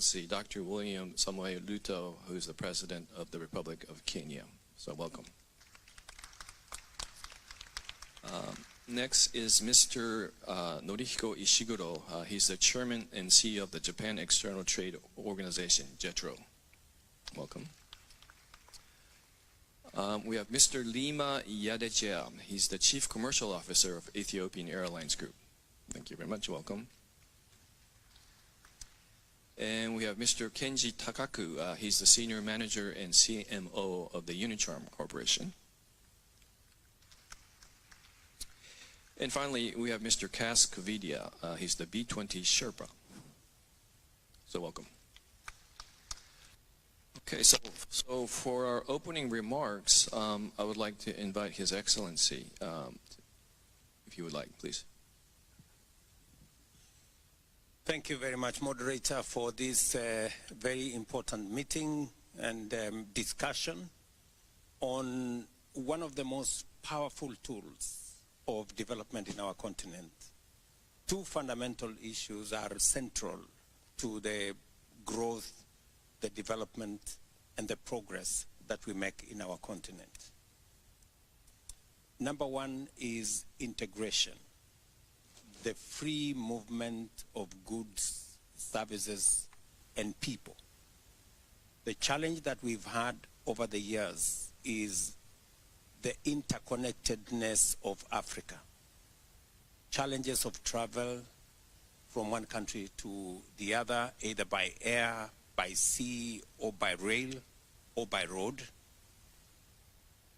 See Dr. William Samoei Ruto, who's the President of the Republic of Kenya. So welcome. Next is Mr. Norihiko Ishiguro. He's the Chairman and CEO of the Japan External Trade Organization, JETRO. Welcome. We have Mr. Lima Yadejea. He's the Chief Commercial Officer of Ethiopian Airlines Group. Thank you very much. Welcome. And we have Mr. Kenji Takaku. He's the Senior Manager and CMO of the Unicharm Corporation. And finally, we have Mr. Cass Kavidia. He's the B20 Sherpa. So welcome. Okay, so for our opening remarks, I would like to invite His Excellency, if you would like, please. Thank you very much, moderator, for this very important meeting and discussion on one of the most powerful tools of development in our continent. Two fundamental issues are central to the growth, the development, and the progress that we make in our continent. Number one is integration. The free movement of goods, services, and people. The challenge that we've had over the years is the interconnectedness of Africa. Challenges of travel from one country to the other, either by air, by sea, or by rail, or by road.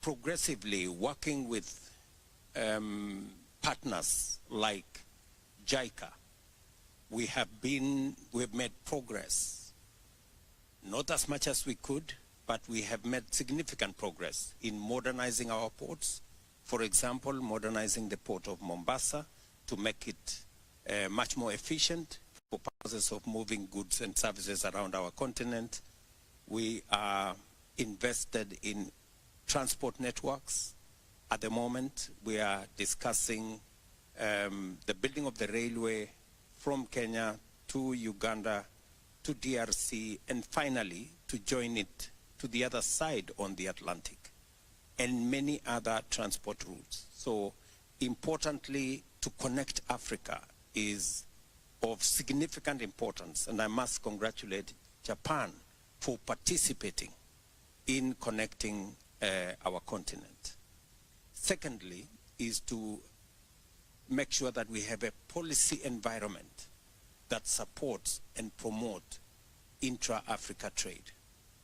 Progressively working with partners like JICA, we've made progress. Not as much as we could, but we have made significant progress in modernizing our ports. For example, modernizing the port of Mombasa to make it much more efficient for purposes of moving goods and services around our continent. We are invested in transport networks. At the moment, we are discussing the building of the railway from Kenya to Uganda to DRC, and finally to join it to the other side on the Atlantic, and many other transport routes. So importantly, to connect Africa is of significant importance, and I must congratulate Japan for participating in connecting our continent. Secondly, is to make sure that we have a policy environment that supports and promotes intra-Africa trade.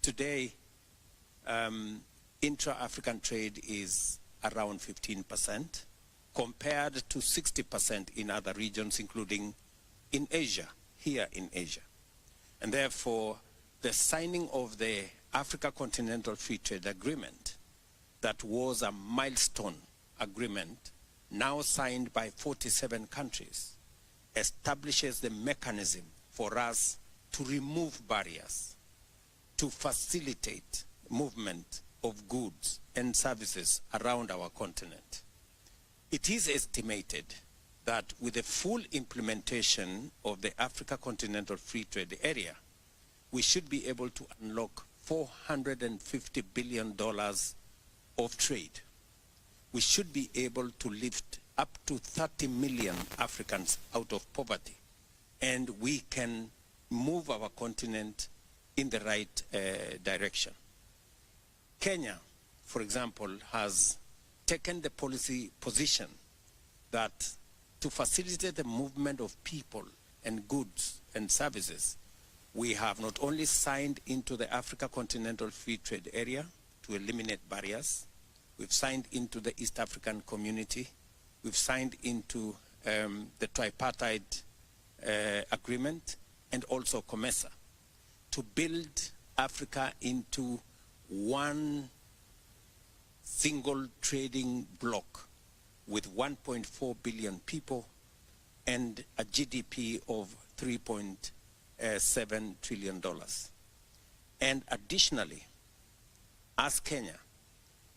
Today, intra-African trade is around 15%, compared to 60% in other regions, including in Asia, here in Asia. And therefore, the signing of the Africa Continental Free Trade Agreement, that was a milestone agreement, now signed by 47 countries, establishes the mechanism for us to remove barriers, to facilitate movement of goods and services around our continent. It is estimated that with the full implementation of the Africa Continental Free Trade Area, we should be able to unlock $450 billion of trade. We should be able to lift up to 30 million Africans out of poverty, and we can move our continent in the right direction. Kenya, for example, has taken the policy position that to facilitate the movement of people and goods and services, we have not only signed into the Africa Continental Free Trade Area to eliminate barriers, we've signed into the East African Community, we've signed into the tripartite agreement, and also COMESA, to build Africa into one single trading bloc with 1.4 billion people and a GDP of $3.7 trillion. And additionally, as Kenya,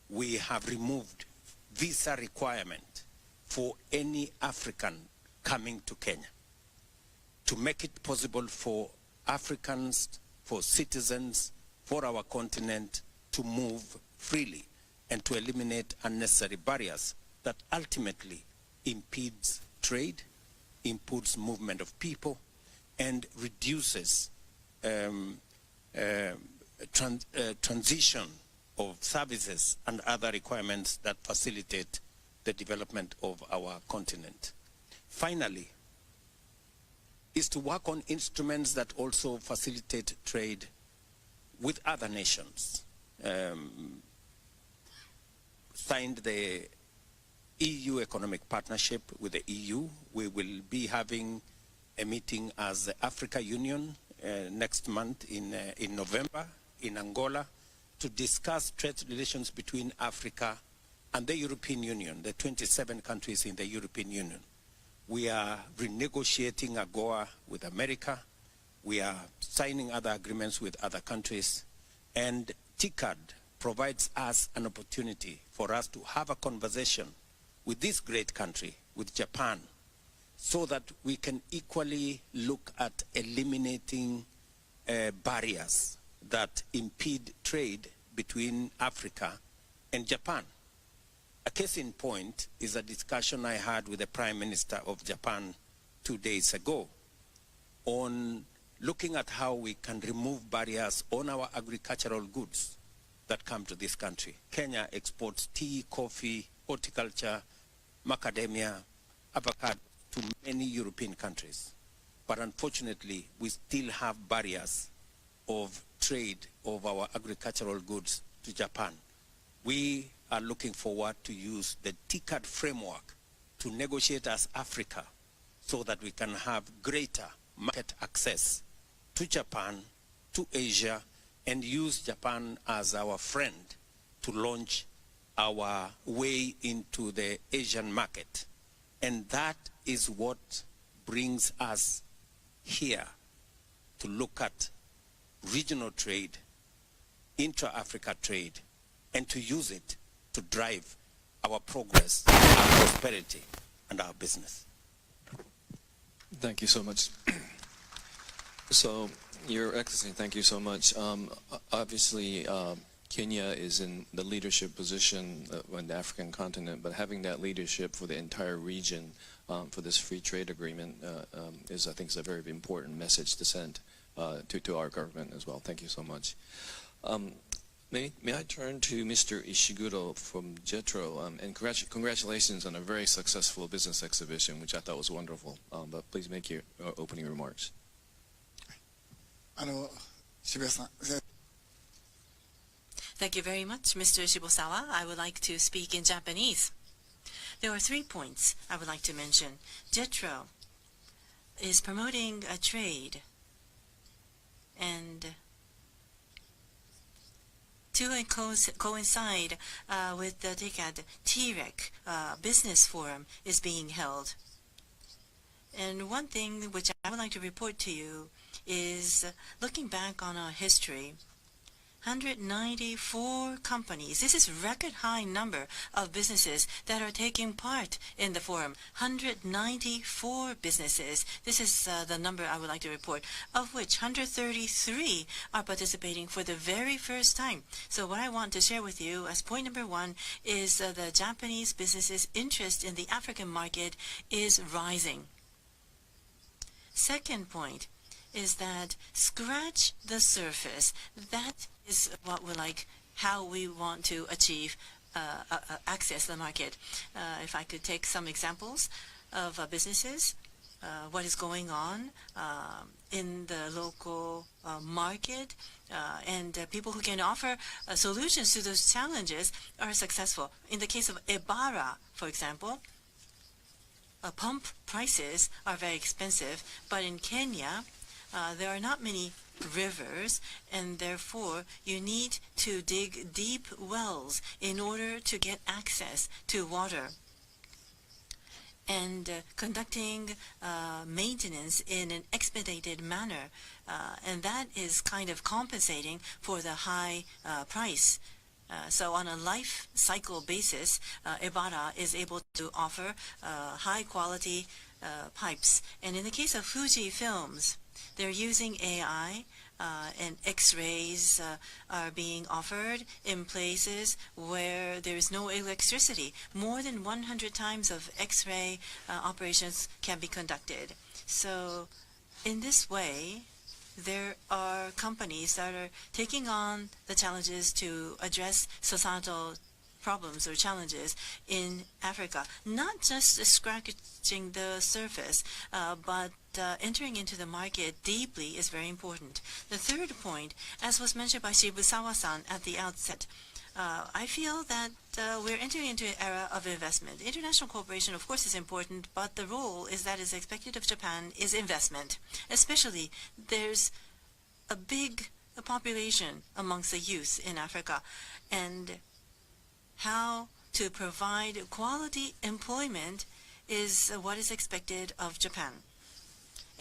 we have removed visa requirement for any African coming to Kenya to make it possible for Africans, for citizens, for our continent to move freely and to eliminate unnecessary barriers that ultimately impedes trade, impedes movement of people, and reduces transition of services and other requirements that facilitate the development of our continent. Finally, is to work on instruments that also facilitate trade with other nations. Signed the EU Economic Partnership with the EU. We will be having a meeting as the Africa Union next month in November in Angola to discuss trade relations between Africa and the European Union, the 27 countries in the European Union. We are renegotiating AGOA with America. We are signing other agreements with other countries. And TICAD provides us an opportunity for us to have a conversation with this great country, with Japan, so that we can equally look at eliminating barriers that impede trade between Africa and Japan. A case in point is a discussion I had with the Prime Minister of Japan 2 days ago on looking at how we can remove barriers on our agricultural goods that come to this country. Kenya exports tea, coffee, horticulture, macadamia, avocado to many European countries. But unfortunately, we still have barriers of trade of our agricultural goods to Japan. We are looking forward to use the TICAD framework to negotiate as Africa so that we can have greater market access to Japan, to Asia, and use Japan as our friend to launch our way into the Asian market. And that is what brings us here to look at regional trade, intra-Africa trade, and to use it to drive our progress, our prosperity, and our business. Thank you so much. So, Your Excellency, thank you so much. Obviously, Kenya is in the leadership position on the African continent, but having that leadership for the entire region for this free trade agreement is, I think, is a very important message to send to our government as well. Thank you so much. May I turn to Mr. Ishiguro from JETRO, and congratulations on a very successful business exhibition, which I thought was wonderful. But please make your opening remarks. Thank you very much, Mr. Shibusawa. I would like to speak in Japanese. There are 3 points I would like to mention. JETRO is promoting a trade, and to coincide with the TICAD, TREC business forum is being held. And one thing which I would like to report to you is looking back on our history. 194 companies. This is record high number of businesses that are taking part in the forum. 194 businesses. This is the number I would like to report, of which 133 are participating for the very first time. So what I want to share with you as point number 1 is the Japanese businesses' interest in the African market is rising. Second point is that scratch the surface. That is what we like, how we want to achieve access to the market. If I could take some examples of businesses, what is going on in the local market, and people who can offer solutions to those challenges are successful. In the case of Ebara, for example, pump prices are very expensive, but in Kenya, there are not many rivers, and therefore you need to dig deep wells in order to get access to water. And conducting maintenance in an expedited manner, and that is kind of compensating for the high price. So on a life cycle basis, Ebara is able to offer high quality pipes. And in the case of Fuji Films, They're using AI, and X-rays are being offered in places where there is no electricity. More than 100 times of X-ray operations can be conducted. So in this way, there are companies that are taking on the challenges to address societal problems or challenges in Africa, not just scratching the surface, but entering into the market deeply is very important. The third point, as was mentioned by Shibusawa-san at the outset, I feel that we're entering into an era of investment. International cooperation, of course, is important, but the role is that is expected of Japan is investment. Especially, there's a big population amongst the youth in Africa, and how to provide quality employment is what is expected of Japan.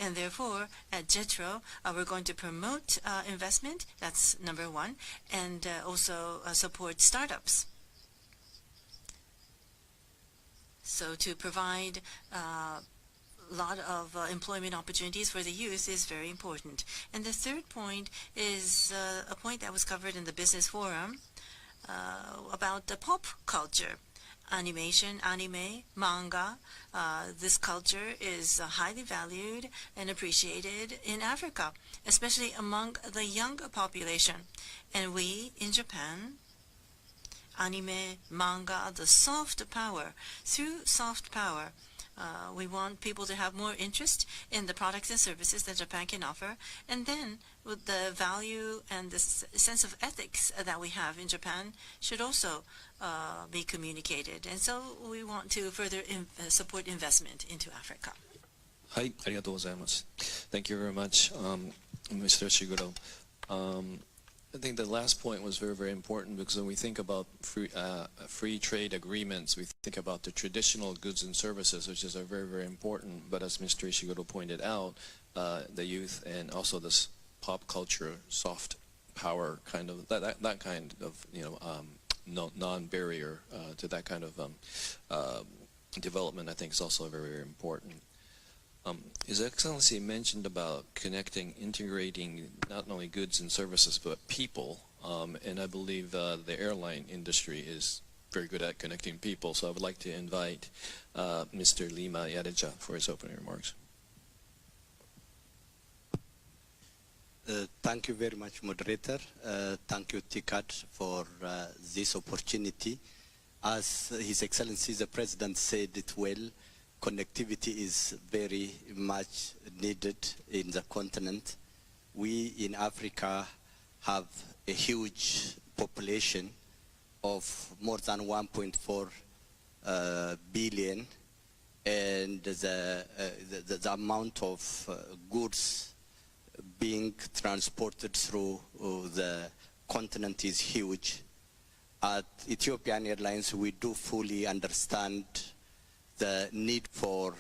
And therefore, at JETRO, we're going to promote investment, that's number one, and also support startups. So to provide a lot of employment opportunities for the youth is very important. And the third point is a point that was covered in the business forum about the pop culture. Animation, anime, manga, this culture is highly valued and appreciated in Africa, especially among the young population. And we, in Japan, anime, manga, the soft power, through soft power, we want people to have more interest in the products and services that Japan can offer, and then with the value and the sense of ethics that we have in Japan should also be communicated. And so we want to further support investment into Africa. はい、ありがとうございます。Thank you very much, Mr. Shiguro. I think the last point was very, very important, because when we think about free trade agreements, we think about the traditional goods and services, which is very, very important. But as Mr. Ishiguro pointed out, the youth and also this pop culture, soft power kind of, that kind of, non-barrier to that kind of development, I think is also very, very important. His Excellency mentioned about connecting, integrating not only goods and services, but people. And I believe the airline industry is very good at connecting people. So I would like to invite Mr. Lima Yadeja for his opening remarks. Thank you very much, moderator. Thank you, TICAD, for this opportunity. As His Excellency the President said it well, connectivity is very much needed in the continent. We in Africa have a huge population of more than 1.4 billion, and the amount of goods being transported through the continent is huge. At Ethiopian Airlines, we do fully understand the need for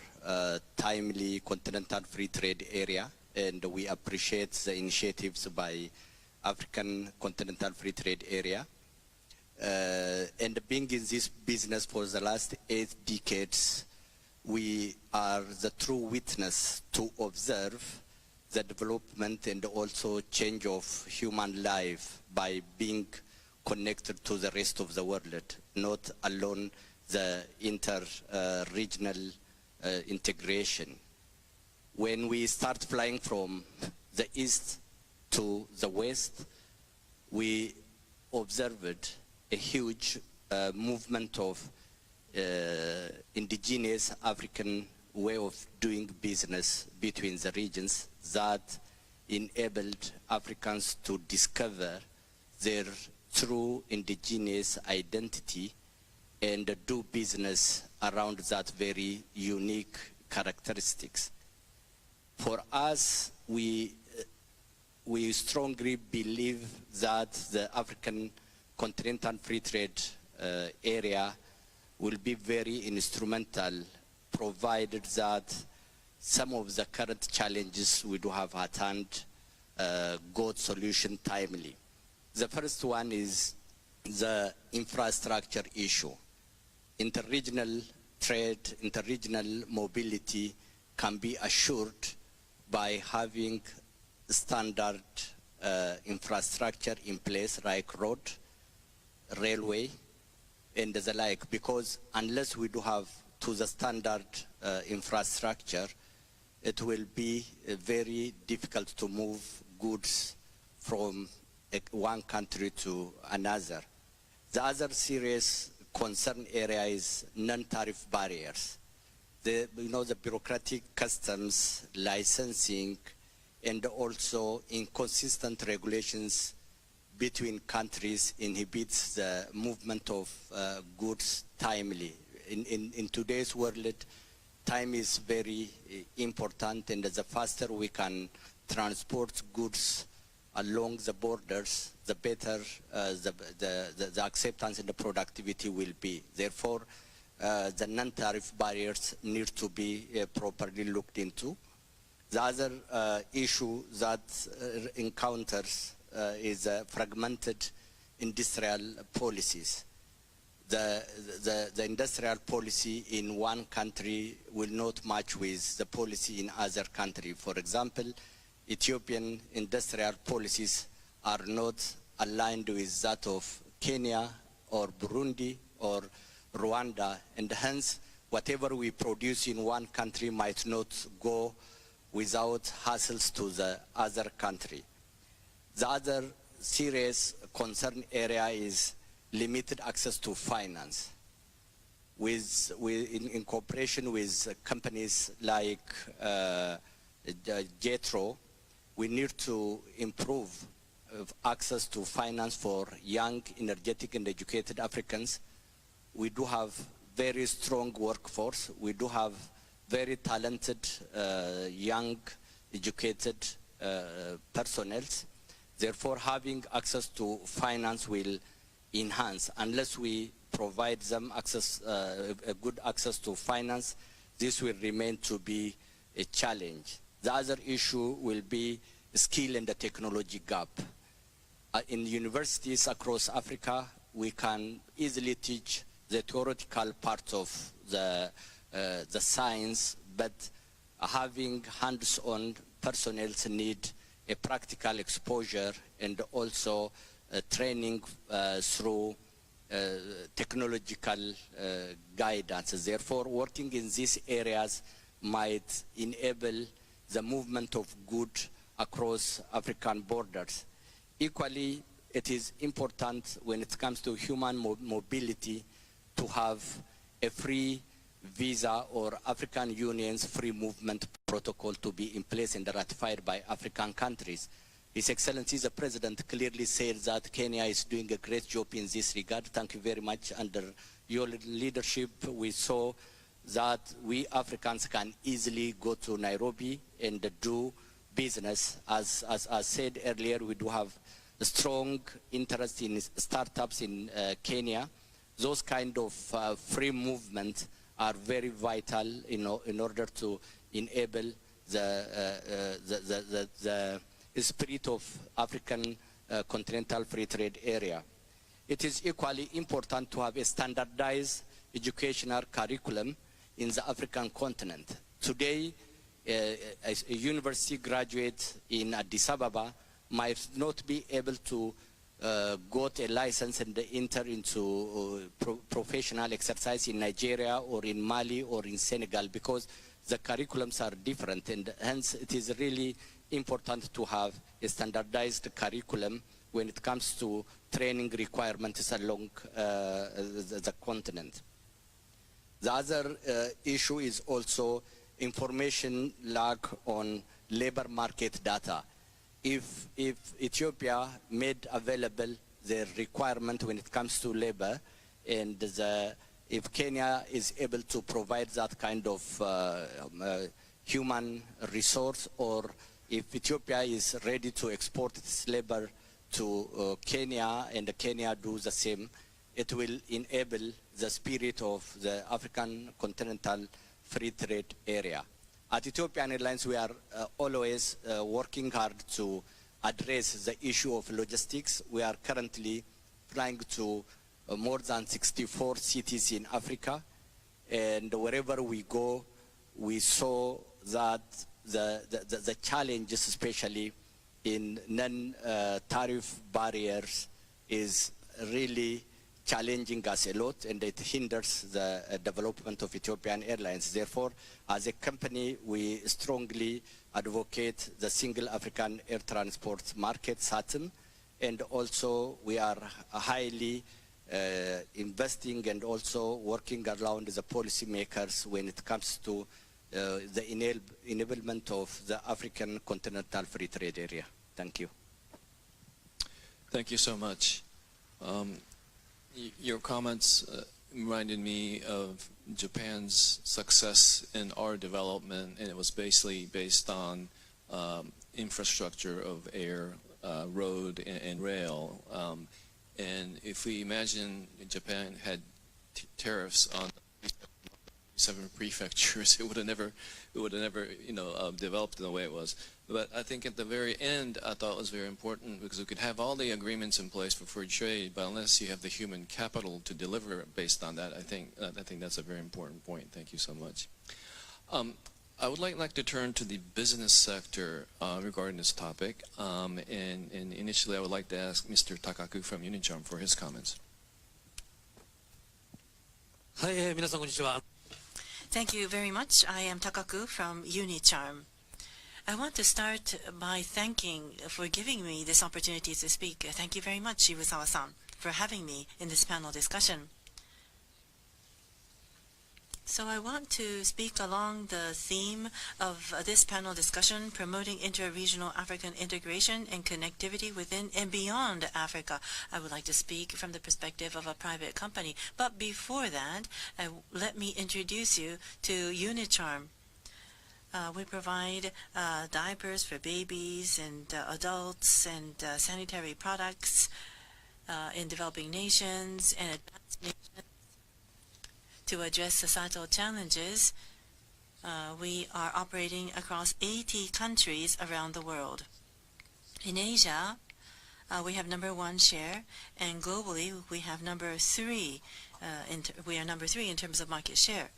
timely continental free trade area, and we appreciate the initiatives by African Continental Free Trade Area. And being in this business for the last 8 decades, we are the true witness to observe the development and also change of human life by being connected to the rest of the world, not alone the inter-regional integration. When we start flying from the east to the west, we observed a huge movement of indigenous African way of doing business between the regions that enabled Africans to discover their true indigenous identity and do business around that very unique characteristics. For us, we strongly believe that the African Continental Free Trade area will be very instrumental, provided that some of the current challenges we do have at hand got solution timely. The first one is the infrastructure issue. Interregional trade, interregional mobility can be assured by having standard infrastructure in place like road, railway, and the like, because unless we do have to the standard infrastructure, it will be very difficult to move goods from one country to another. The other serious concern area is non-tariff barriers. The bureaucratic customs, licensing, and also inconsistent regulations between countries inhibits the movement of goods timely. In today's world, time is very important, and the faster we can transport goods along the borders, the better the acceptance and the productivity will be. Therefore, the non-tariff barriers need to be properly looked into. The other issue that encounters is fragmented industrial policies. The industrial policy in one country will not match with the policy in other country. For example, Ethiopian industrial policies are not aligned with that of Kenya or Burundi or Rwanda, and hence whatever we produce in one country might not go without hassles to the other country. The other serious concern area is limited access to finance. In cooperation with companies like JETRO, we need to improve access to finance for young, energetic, and educated Africans. We do have very strong workforce. We do have very talented, young, educated personnel. Therefore, having access to finance will enhance. Unless we provide them access, a good access to finance, this will remain to be a challenge. The other issue will be skill and the technology gap. In universities across Africa, we can easily teach the theoretical part of the science, but having hands-on personnel need a practical exposure and also training through technological guidance. Therefore, working in these areas might enable the movement of goods across African borders. Equally, it is important when it comes to human mobility to have a free visa or African Union's free movement protocol to be in place and ratified by African countries. His Excellency the President clearly said that Kenya is doing a great job in this regard. Thank you very much. Under your leadership, we saw that we Africans can easily go to Nairobi and do business. As said earlier, we do have a strong interest in startups in Kenya. Those kind of free movement are very vital in order to enable the spirit of African continental free trade area. It is equally important to have a standardized educational curriculum in the African continent. Today, a university graduate in Addis Ababa might not be able to got a license and enter into professional exercise in Nigeria or in Mali or in Senegal, because the curriculums are different, and hence it is really important to have a standardized curriculum when it comes to training requirements along the continent. The other issue is also information lack on labor market data. If Ethiopia made available the requirement when it comes to labor, and if Kenya is able to provide that kind of human resource, or if Ethiopia is ready to export its labor to Kenya and Kenya do the same, it will enable the spirit of the African continental free trade area. At Ethiopian Airlines, we are always working hard to address the issue of logistics. We are currently flying to more than 64 cities in Africa, and wherever we go, we saw that the challenges, especially in non-tariff barriers, is really challenging us a lot, and it hinders the development of Ethiopian Airlines. Therefore, as a company, we strongly advocate the single African air transport market, SATM, and also we are highly investing and also working around the policymakers when it comes to the enablement of the African continental free trade area. Thank you. Thank you so much. Your comments reminded me of Japan's success in our development, and it was basically based on infrastructure of air, road, and rail. And if we imagine Japan had tariffs on 7 prefectures, it would have never, developed in the way it was. But I think at the very end, I thought it was very important, because we could have all the agreements in place for free trade, but unless you have the human capital to deliver based on that, I think that's a very important point. Thank you so much. I would like to turn to the business sector regarding this topic, and initially I would like to ask Mr. Takaku from Unicharm for his comments. はい、皆さんこんにちは。 Thank you very much. I am Takaku from Unicharm. I want to start by thanking for giving me this opportunity to speak. Thank you very much, Iwasawa-san, for having me in this panel discussion. So I want to speak along the theme of this panel discussion, promoting inter-regional African integration and connectivity within and beyond Africa. I would like to speak from the perspective of a private company. But before that, let me introduce you to Unicharm. We provide diapers for babies and adults and sanitary products in developing nations and advanced nations. To address societal challenges, we are operating across 80 countries around the world. In Asia, we have #1 share, and globally we have #3. We are #3 in terms of market share.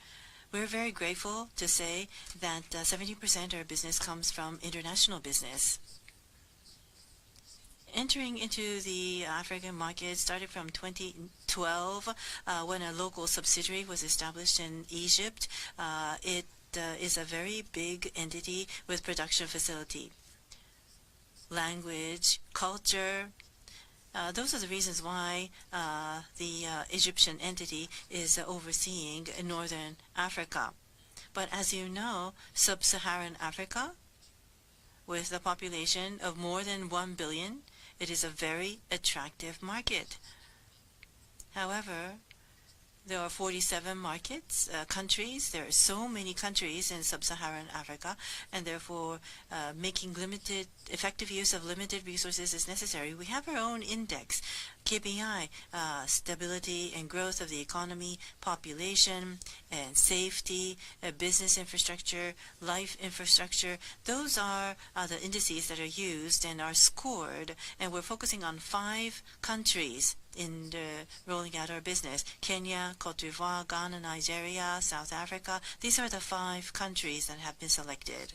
We're very grateful to say that 70% of our business comes from international business. Entering into the African market started from 2012 when a local subsidiary was established in Egypt. It is a very big entity with production facility. Language, culture, those are the reasons why the Egyptian entity is overseeing Northern Africa. But as you know, Sub-Saharan Africa, with a population of more than 1 billion, it is a very attractive market. However, there are 47 countries. There are so many countries in Sub-Saharan Africa, and therefore making effective use of limited resources is necessary. We have our own index, KPI, stability and growth of the economy, population, and safety, business infrastructure, life infrastructure. Those are the indices that are used and are scored, and we're focusing on 5 countries in rolling out our business. Kenya, Cote d'Ivoire, Ghana, Nigeria, South Africa. These are the 5 countries that have been selected.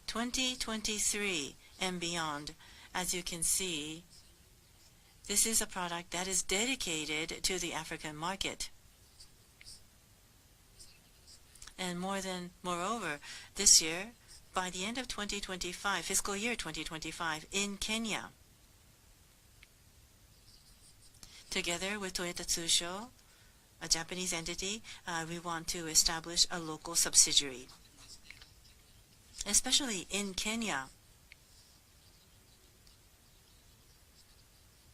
2023 and beyond, as you can see, this is a product that is dedicated to the African market. And moreover, this year, by the end of 2025, fiscal year 2025, in Kenya, together with Toyota Tsusho, a Japanese entity, we want to establish a local subsidiary. Especially in Kenya,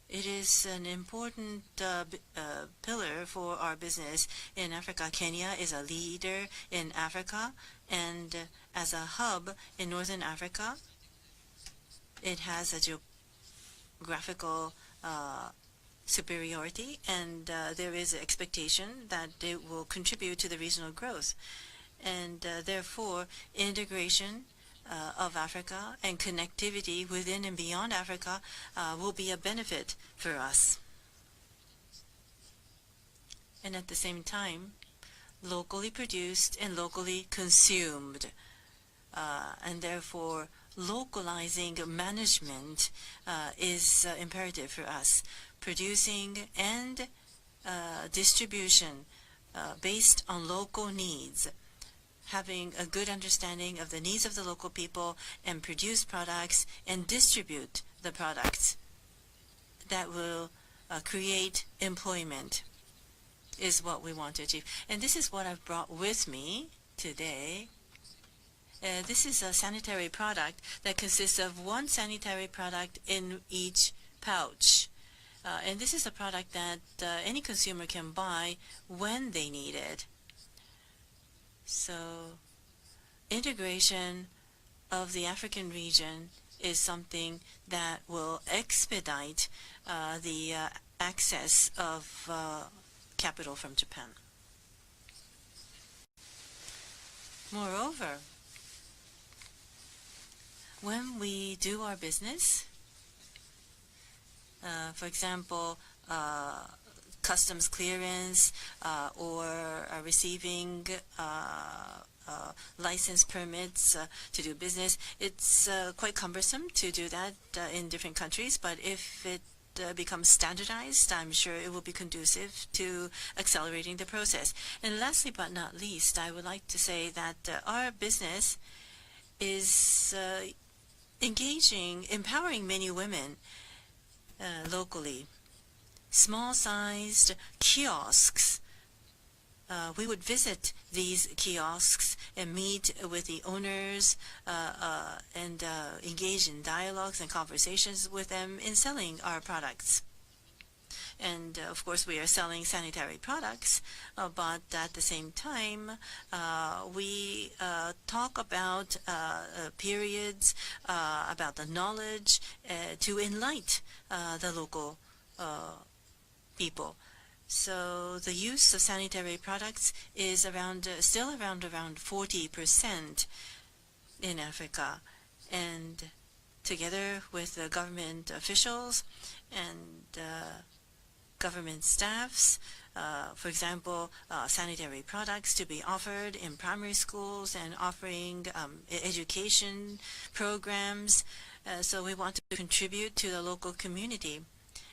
it is an important pillar for our business in Africa. Kenya is a leader in Africa, and as a hub in Northern Africa, it has a geographical superiority, and there is an expectation that it will contribute to the regional growth. And therefore, integration of Africa and connectivity within and beyond Africa will be a benefit for us. And at the same time, locally produced and locally consumed and therefore localizing management is imperative for us. Producing and distribution based on local needs, having a good understanding of the needs of the local people, and produce products and distribute the products that will create employment is what we want to achieve. And this is what I've brought with me today. This is a sanitary product that consists of one sanitary product in each pouch. And this is a product that any consumer can buy when they need it. So integration of the African region is something that will expedite the access of capital from Japan. Moreover, when we do our business, for example, customs clearance or receiving license permits to do business, it's quite cumbersome to do that in different countries, but if it becomes standardized, I'm sure it will be conducive to accelerating the process. And lastly but not least, I would like to say that our business is empowering many women locally. Small-sized kiosks. We would visit these kiosks and meet with the owners and engage in dialogues and conversations with them in selling our products. And of course, we are selling sanitary products, but at the same time, we talk about periods, about the knowledge to enlighten the local people. So the use of sanitary products is still around 40% in Africa. And together with the government officials and government staffs, for example, sanitary products to be offered in primary schools and offering education programs. So we want to contribute to the local community.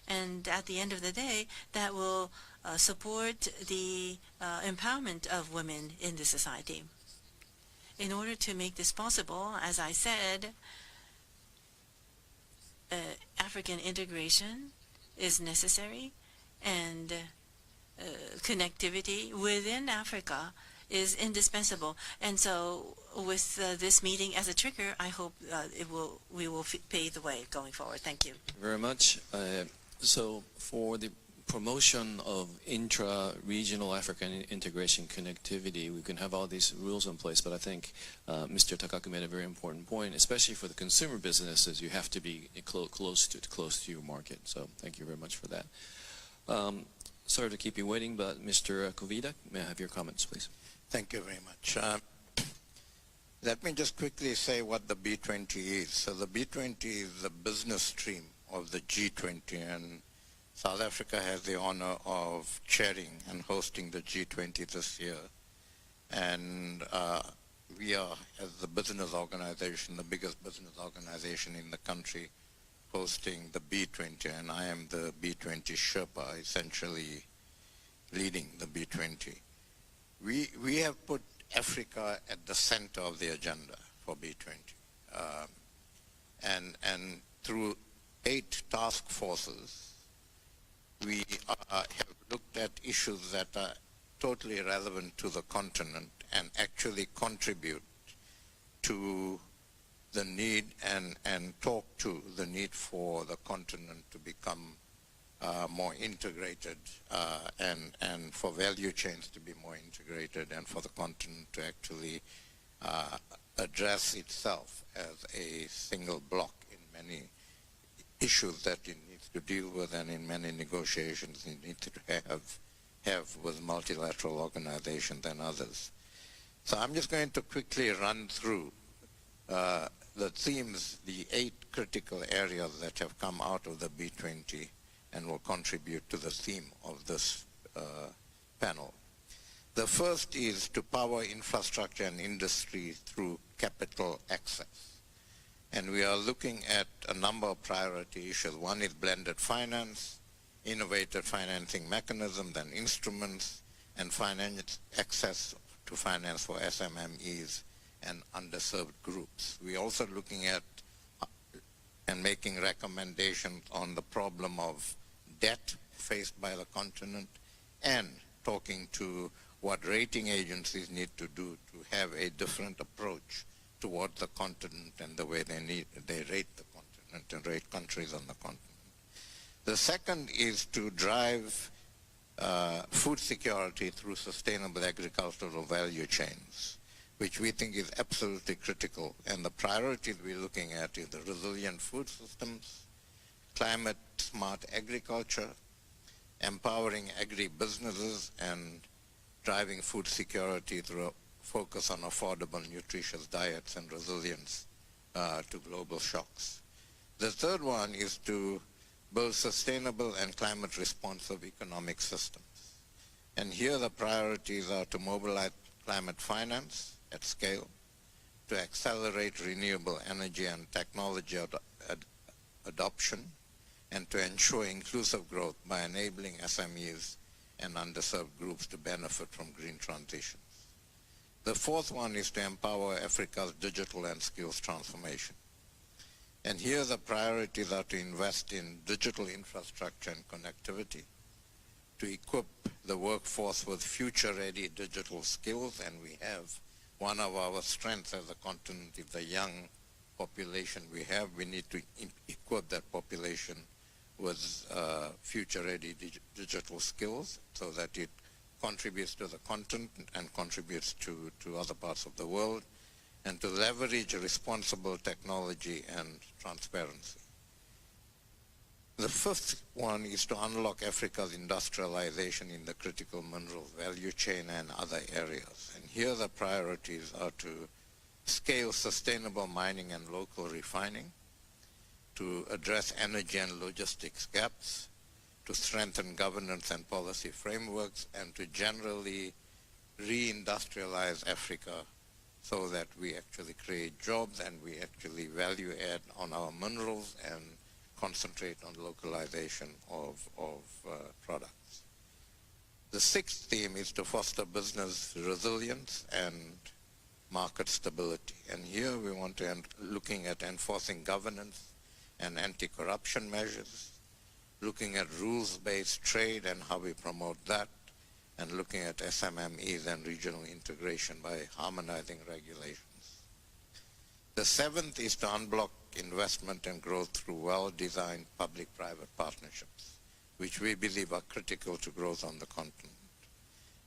And at the end of the day, that will support the empowerment of women in the society. In order to make this possible, as I said, African integration is necessary, and connectivity within Africa is indispensable. And so with this meeting as a trigger, I hope we will pave the way going forward. Thank you. Very much. So for the promotion of intra-regional African integration connectivity, we can have all these rules in place, but I think Mr. Takaku made a very important point, especially for the consumer businesses. You have to be close to your market. So thank you very much for that. Sorry to keep you waiting, but Mr. Kovida, may I have your comments, please? Thank you very much. Let me just quickly say what the B20 is. So the B20 is the business stream of the G20, and South Africa has the honor of chairing and hosting the G20 this year. And we are, as the business organization, the biggest business organization in the country, hosting the B20, and I am the B20 Sherpa, essentially leading the B20. We have put Africa at the center of the agenda for B20. And through 8 task forces, we have looked at issues that are totally relevant to the continent and actually contribute to the need and talk to the need for the continent to become more integrated and for value chains to be more integrated and for the continent to actually address itself as a single block in many issues that it needs to deal with and in many negotiations it needs to have with multilateral organizations and others. So I'm just going to quickly run through the themes, the 8 critical areas that have come out of the B20 and will contribute to the theme of this panel. The first is to power infrastructure and industry through capital access. And we are looking at a number of priority issues. One is blended finance, innovative financing mechanisms and instruments, and finance access to finance for SMMEs and underserved groups. We're also looking at and making recommendations on the problem of debt faced by the continent, and talking to what rating agencies need to do to have a different approach toward the continent and the way they rate the continent and rate countries on the continent. The second is to drive food security through sustainable agricultural value chains, which we think is absolutely critical. And the priorities we're looking at is the resilient food systems, climate smart agriculture, empowering agri-businesses, and driving food security through a focus on affordable, nutritious diets and resilience to global shocks. The third one is to build sustainable and climate responsive economic systems. And here the priorities are to mobilize climate finance at scale, to accelerate renewable energy and technology adoption, and to ensure inclusive growth by enabling SMEs and underserved groups to benefit from green transitions. The fourth one is to empower Africa's digital and skills transformation. And here the priorities are to invest in digital infrastructure and connectivity, to equip the workforce with future-ready digital skills, and we have one of our strengths as a continent is the young population we have. We need to equip that population with future-ready digital skills so that it contributes to the continent and contributes to other parts of the world, and to leverage responsible technology and transparency. The fifth one is to unlock Africa's industrialization in the critical minerals value chain and other areas. And here the priorities are to scale sustainable mining and local refining, to address energy and logistics gaps, to strengthen governance and policy frameworks, and to generally reindustrialize Africa so that we actually create jobs and we actually value add on our minerals and concentrate on localization of products. The sixth theme is to foster business resilience and market stability. And here we want to looking at enforcing governance and anti-corruption measures, looking at rules-based trade and how we promote that, and looking at SMMEs and regional integration by harmonizing regulations. The seventh is to unblock investment and growth through well-designed public-private partnerships, which we believe are critical to growth on the continent.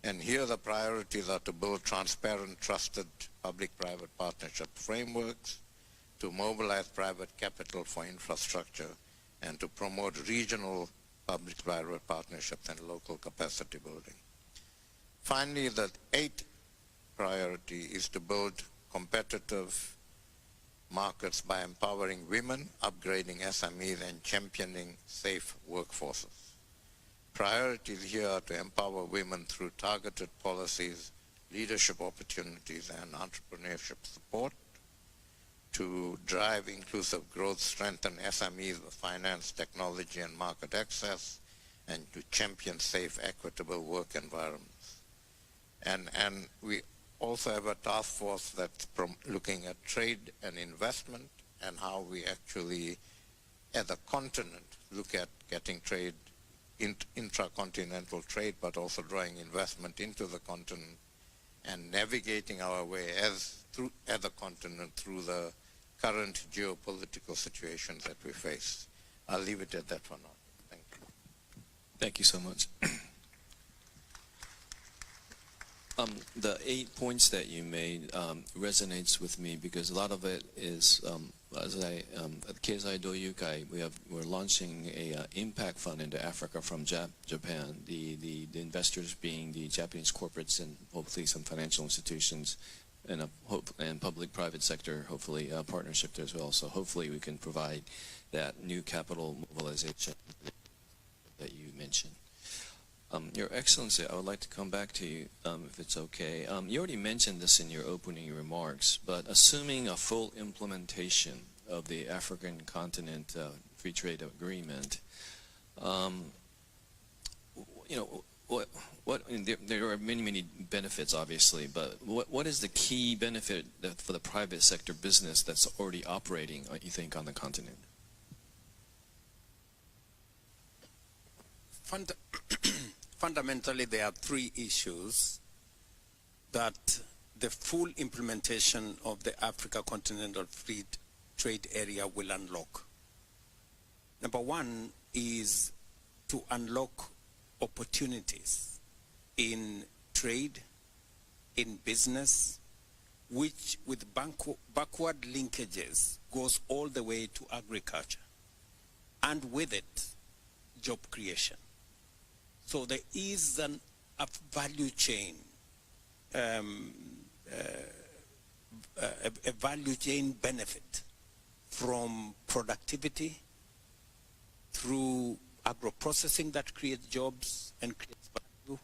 And here the priorities are to build transparent, trusted public-private partnership frameworks, to mobilize private capital for infrastructure, and to promote regional public-private partnerships and local capacity building. Finally, the eighth priority is to build competitive markets by empowering women, upgrading SMEs, and championing safe workforces. Priorities here are to empower women through targeted policies, leadership opportunities, and entrepreneurship support, to drive inclusive growth, strengthen SMEs with finance, technology, and market access, and to champion safe, equitable work environments. And we also have a task force that's looking at trade and investment and how we actually, as a continent, look at getting trade, intracontinental trade, but also drawing investment into the continent and navigating our way as a continent through the current geopolitical situations that we face. I'll leave it at that for now. Thank you. Thank you so much. The 8 points that you made resonates with me because a lot of it is, at Keizai Doyukai, we're launching a impact fund into Africa from Japan. The investors being the Japanese corporates and hopefully some financial institutions, and public-private sector, hopefully partnership there as well. So hopefully we can provide that new capital mobilization that you mentioned. Your Excellency, I would like to come back to you, if it's okay. You already mentioned this in your opening remarks, but assuming a full implementation of the African continent free trade agreement, you know, there are many benefits, obviously, but what is the key benefit for the private sector business that's already operating, you think, on the continent? Fundamentally, there are three issues that the full implementation of the Africa Continental Free Trade Area will unlock. Number one is to unlock opportunities in trade, in business, which with backward linkages goes all the way to agriculture, and with it, job creation. So there is a value chain, a value chain benefit from productivity through agro-processing that creates jobs and creates value,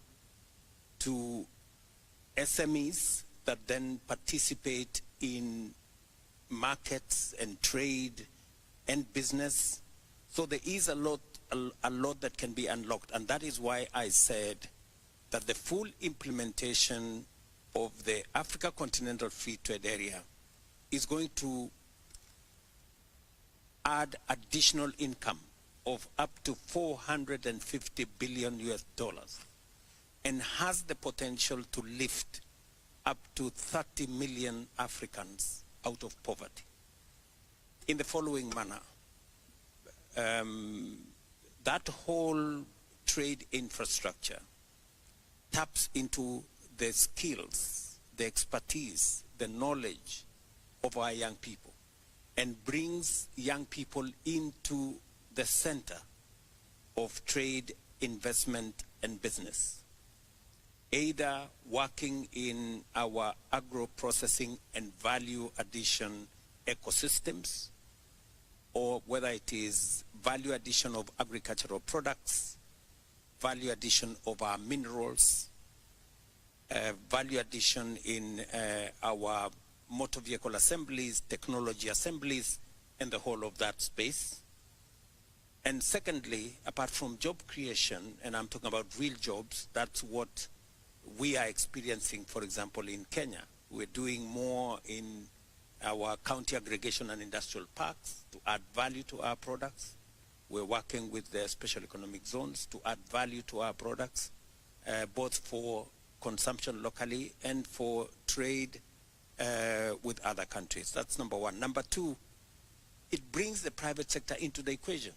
to SMEs that then participate in markets and trade and business. So there is a lot that can be unlocked, and that is why I said that the full implementation of the Africa Continental Free Trade Area is going to add additional income of up to $450 billion and has the potential to lift up to 30 million Africans out of poverty in the following manner. That whole trade infrastructure taps into the skills, the expertise, the knowledge of our young people and brings young people into the center of trade, investment, and business, either working in our agro-processing and value addition ecosystems, or whether it is value addition of agricultural products, value addition of our minerals, value addition in our motor vehicle assemblies, technology assemblies, and the whole of that space. And secondly, apart from job creation, and I'm talking about real jobs, that's what we are experiencing, for example, in Kenya. We're doing more in our county aggregation and industrial parks to add value to our products. We're working with the special economic zones to add value to our products, both for consumption locally and for trade with other countries. That's number one. Number two, it brings the private sector into the equation.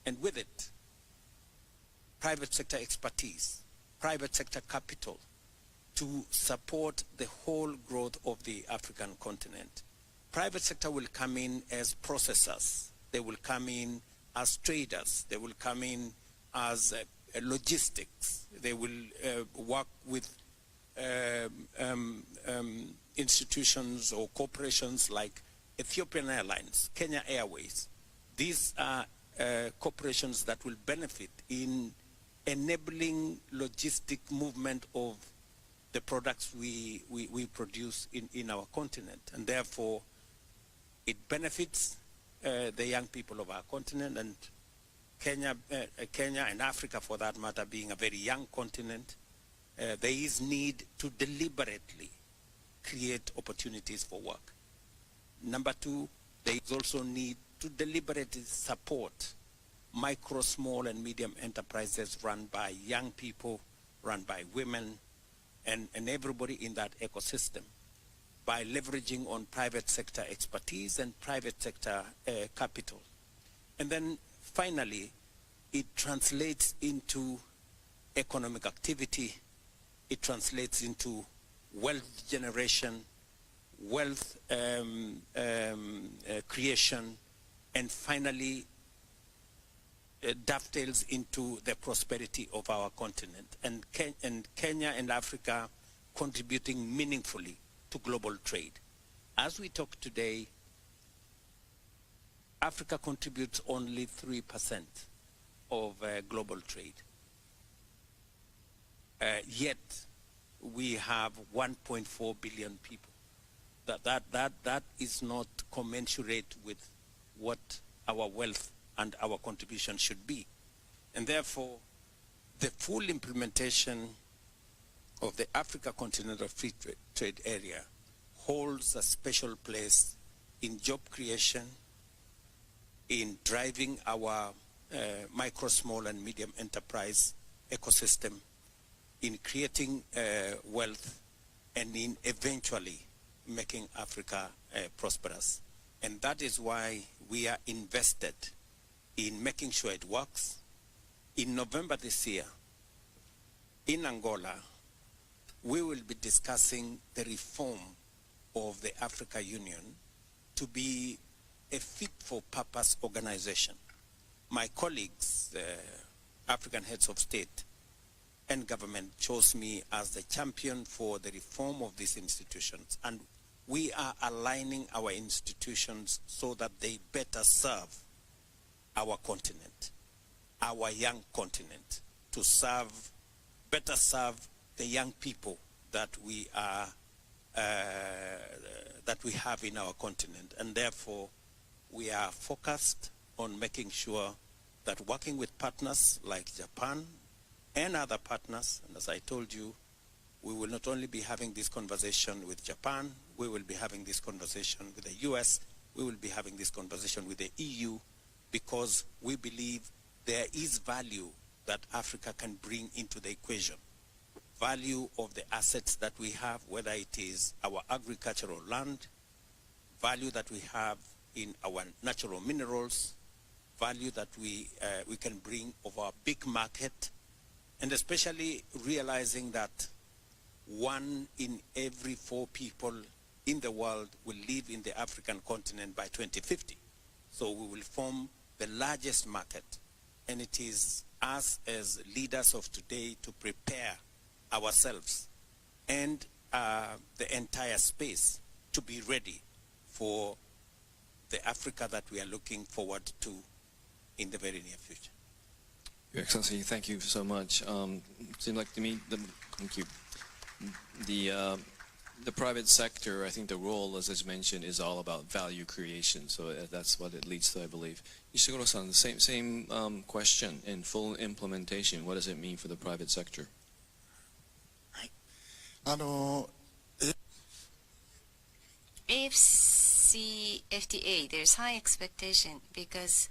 And with it, private sector expertise, private sector capital to support the whole growth of the African continent. Private sector will come in as processors. They will come in as traders. They will come in as logistics. They will work with institutions or corporations like Ethiopian Airlines, Kenya Airways. These are corporations that will benefit in enabling logistic movement of the products we produce in our continent. And therefore, it benefits the young people of our continent, and Kenya and Africa, for that matter, being a very young continent, there is need to deliberately create opportunities for work. Number two, there is also need to deliberately support micro, small, and medium enterprises run by young people, run by women, and everybody in that ecosystem by leveraging on private sector expertise and private sector capital. And then finally, it translates into economic activity. It translates into wealth generation, wealth creation, and finally dovetails into the prosperity of our continent, and Kenya and Africa contributing meaningfully to global trade. As we talk today, Africa contributes only 3% of global trade. yet we have 1.4 billion people. That is not commensurate with what our wealth and our contribution should be. And therefore, the full implementation of the Africa Continental Free Trade Area holds a special place in job creation, in driving our micro, small, and medium enterprise ecosystem, in creating wealth, and in eventually making Africa prosperous. And that is why we are invested in making sure it works. In November this year, in Angola, we will be discussing the reform of the Africa Union to be a fit-for-purpose organization. My colleagues, African heads of state and government, chose me as the champion for the reform of these institutions. And we are aligning our institutions so that they better serve our continent, our young continent, to better serve the young people that we have in our continent. And therefore, we are focused on making sure that working with partners like Japan and other partners, and as I told you, we will not only be having this conversation with Japan, we will be having this conversation with the US, we will be having this conversation with the EU, because we believe there is value that Africa can bring into the equation. Value of the assets that we have, whether it is our agricultural land, value that we have in our natural minerals, value that we can bring of our big market, and especially realizing that 1 in every 4 people in the world will live in the African continent by 2050. So we will form the largest market, and it is us as leaders of today to prepare ourselves and the entire space to be ready for the Africa that we are looking forward to in the very near future. Your Excellency, thank you so much. Seems like to me, thank you. The private sector, I think the role, as is mentioned, is all about value creation. So that's what it leads to, I believe. Ishiguro-san, the same question. In full implementation, what does it mean for the private sector? AFCFTA, there's high expectation because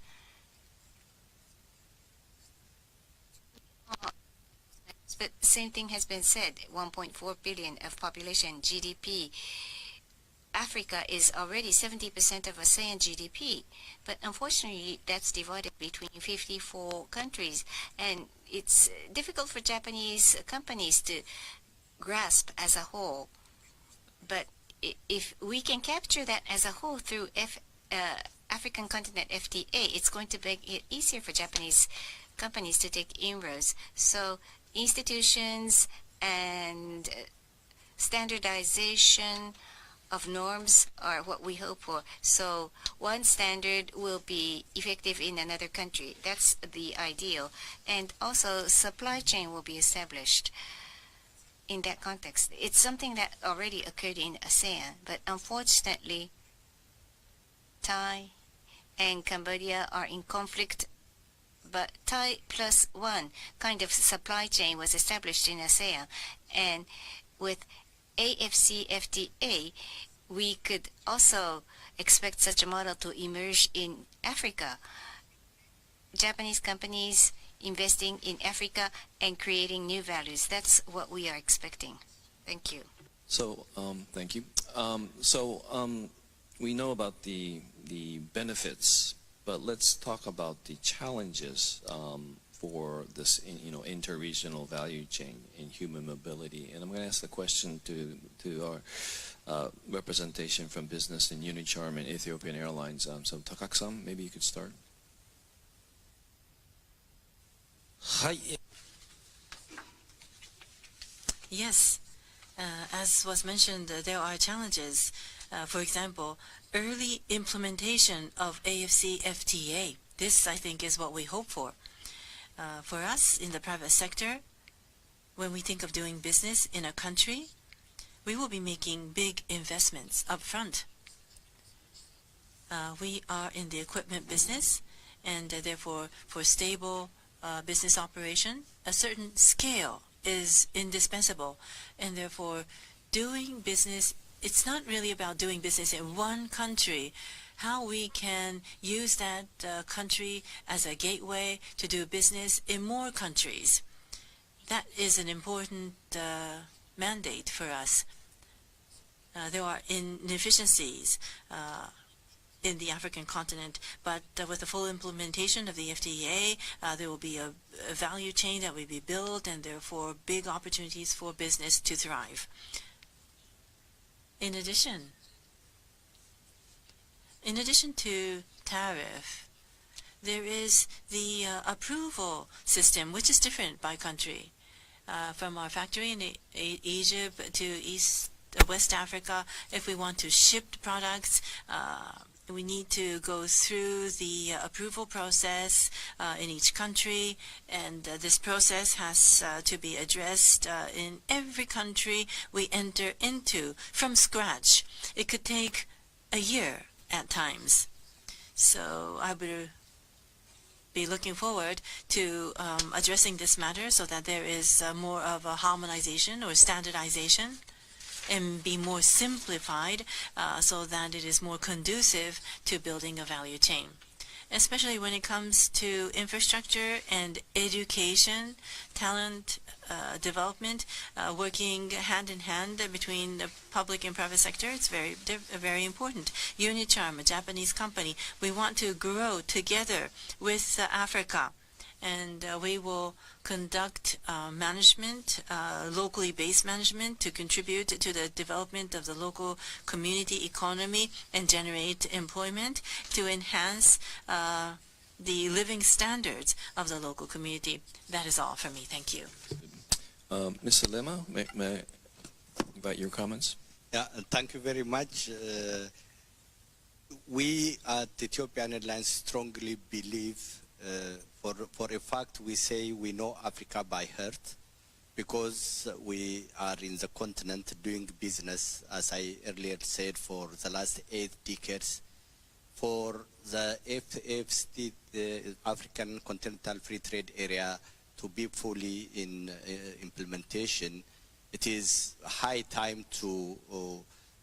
but same thing has been said, 1.4 billion of population, GDP. Africa is already 70% of ASEAN GDP, but unfortunately that's divided between 54 countries, and it's difficult for Japanese companies to grasp as a whole. But if we can capture that as a whole through African Continent FTA, it's going to make it easier for Japanese companies to take inroads. So institutions and standardization of norms are what we hope for. So one standard will be effective in another country. That's the ideal. And also supply chain will be established in that context. It's something that already occurred in ASEAN, but unfortunately Thai and Cambodia are in conflict. But Thai plus one kind of supply chain was established in ASEAN, and with AFCFTA, we could also expect such a model to emerge in Africa. Japanese companies investing in Africa and creating new values. That's what we are expecting. Thank you. So, thank you. We know about the benefits, but let's talk about the challenges for this, interregional value chain in human mobility. And I'm going to ask the question to our representation from business in Unicharm and Ethiopian Airlines. So Takak-san, maybe you could start. Yes, as was mentioned, there are challenges. For example, early implementation of AFCFTA. This, I think, is what we hope for. For us in the private sector, when we think of doing business in a country, we will be making big investments up front. We are in the equipment business, and therefore, for stable business operation, a certain scale is indispensable. And therefore, doing business, it's not really about doing business in one country. How we can use that country as a gateway to do business in more countries. That is an important mandate for us. There are inefficiencies in the African continent, but with the full implementation of the FTA, there will be a value chain that will be built, and therefore big opportunities for business to thrive. In addition to tariff, there is the approval system, which is different by country. From our factory in Egypt to West Africa, if we want to ship products, we need to go through the approval process in each country, and this process has to be addressed in every country we enter into from scratch. It could take a year at times. So I would be looking forward to addressing this matter so that there is more of a harmonization or standardization, and be more simplified so that it is more conducive to building a value chain. Especially when it comes to infrastructure and education, talent development, working hand in hand between the public and private sector, it's very important. Unicharm, a Japanese company, we want to grow together with Africa. And we will conduct management, locally based management, to contribute to the development of the local community economy and generate employment to enhance the living standards of the local community. That is all for me. Thank you. Mr. Lema, may I invite your comments? Yeah, thank you very much. We at Ethiopian Airlines strongly believe for a fact, we say we know Africa by heart because we are in the continent doing business, as I earlier said, for the last 8 decades. For the AfCFTA, the African Continental Free Trade Area, to be fully in implementation, it is high time to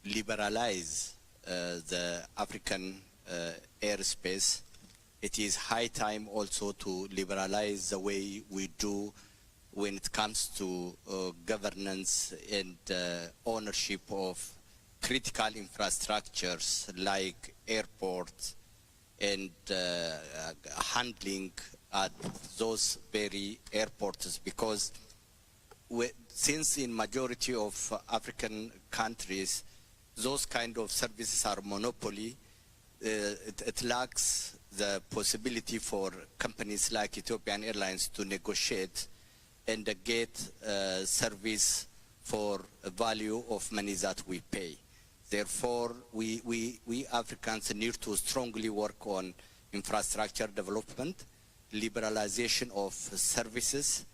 liberalize the African airspace. It is high time also to liberalize the way we do when it comes to governance and ownership of critical infrastructures like airports and handling at those very airports, because since in majority of African countries those kind of services are monopoly, it lacks the possibility for companies like Ethiopian Airlines to negotiate and get service for a value of money that we pay. Therefore, we Africans need to strongly work on infrastructure development, liberalization of services,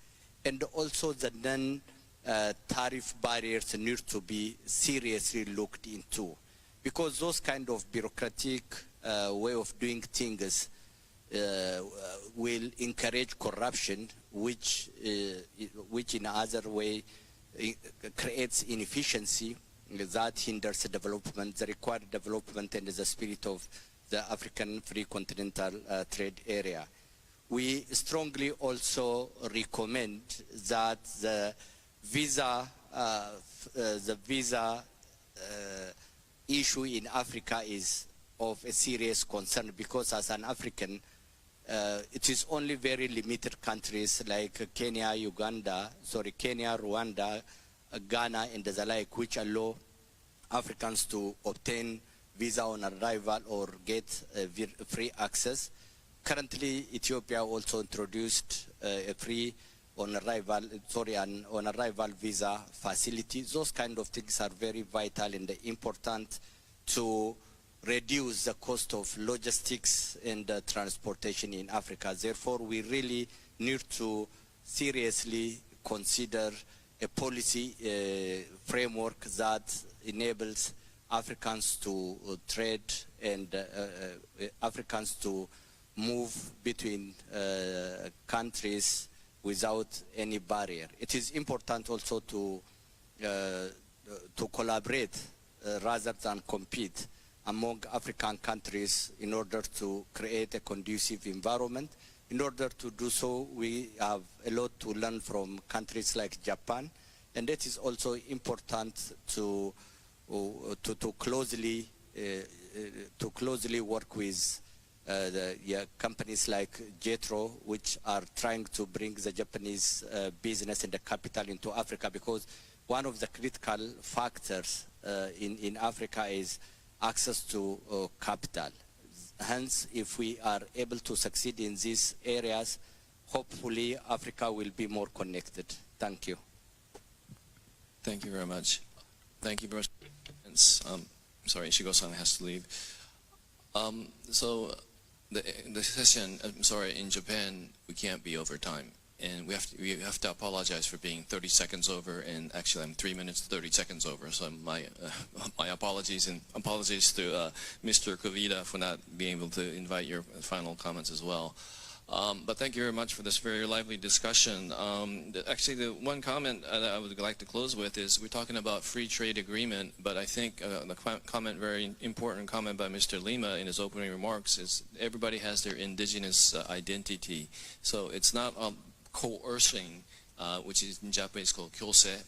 and also the non-tariff barriers need to be seriously looked into, because those kind of bureaucratic way of doing things will encourage corruption, which in other way creates inefficiency that hinders the development, the required development and the spirit of the African Free Continental Trade Area. We strongly also recommend that the visa issue in Africa is of a serious concern, because as an African, it is only very limited countries like Kenya, Rwanda, Ghana, and the like, which allow Africans to obtain visa on arrival or get free access. Currently, Ethiopia also introduced a free on arrival visa facility. Those kind of things are very vital and important to reduce the cost of logistics and transportation in Africa. Therefore, we really need to seriously consider a policy framework that enables Africans to trade and Africans to move between countries without any barrier. It is important also to collaborate rather than compete among African countries in order to create a conducive environment. In order to do so, we have a lot to learn from countries like Japan, and it is also important to closely work with companies like JETRO, which are trying to bring the Japanese business and the capital into Africa, because one of the critical factors in Africa is access to capital. Hence, if we are able to succeed in these areas, hopefully Africa will be more connected. Thank you. Thank you very much. Thank you very much. Sorry, Shigo-san has to leave. So the session, I'm sorry, in Japan, we can't be over time. And we have to apologize for being 30 seconds over, and actually I'm 3 minutes 30 seconds over. So my apologies, and apologies to Mr. Kovida for not being able to invite your final comments as well. But thank you very much for this very lively discussion. Actually, the one comment that I would like to close with is we're talking about free trade agreement, but I think the very important comment by Mr. Lima in his opening remarks is everybody has their indigenous identity. So it's not coercing, which is in Japanese called kyose,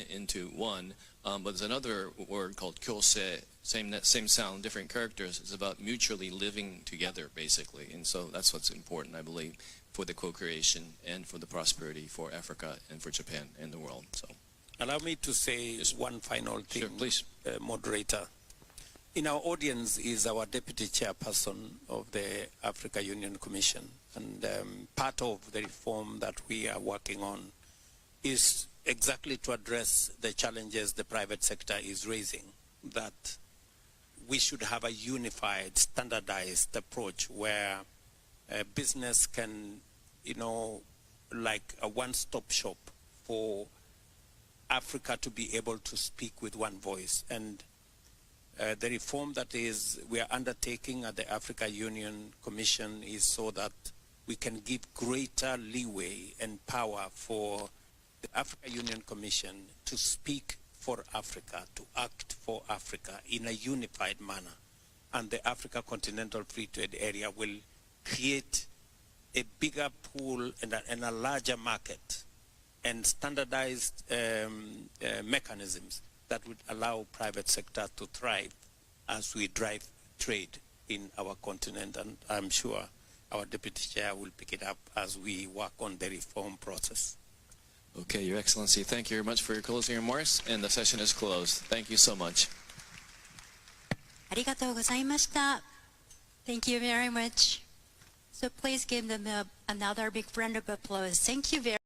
into one. But there's another word called kyose, same sound, different characters. It's about mutually living together, basically. And so that's what's important, I believe, for the co-creation and for the prosperity for Africa and for Japan and the world. So, allow me to say one final thing, sure, please. Moderator. In our audience is our Deputy Chairperson of the Africa Union Commission. And part of the reform that we are working on is exactly to address the challenges the private sector is raising, that we should have a unified, standardized approach where business can, like a one-stop shop for Africa to be able to speak with one voice. And the reform that we are undertaking at the Africa Union Commission is so that we can give greater leeway and power for the Africa Union Commission to speak for Africa, to act for Africa in a unified manner. And the Africa Continental Free Trade Area will create a bigger pool and a larger market and standardized mechanisms that would allow private sector to thrive as we drive trade in our continent. And I'm sure our Deputy Chair will pick it up as we work on the reform process. Okay, Your Excellency, thank you very much for your closing remarks, and the session is closed. Thank you so much. ありがとうございました。Thank you very much. So please give them another big round of applause. Thank you very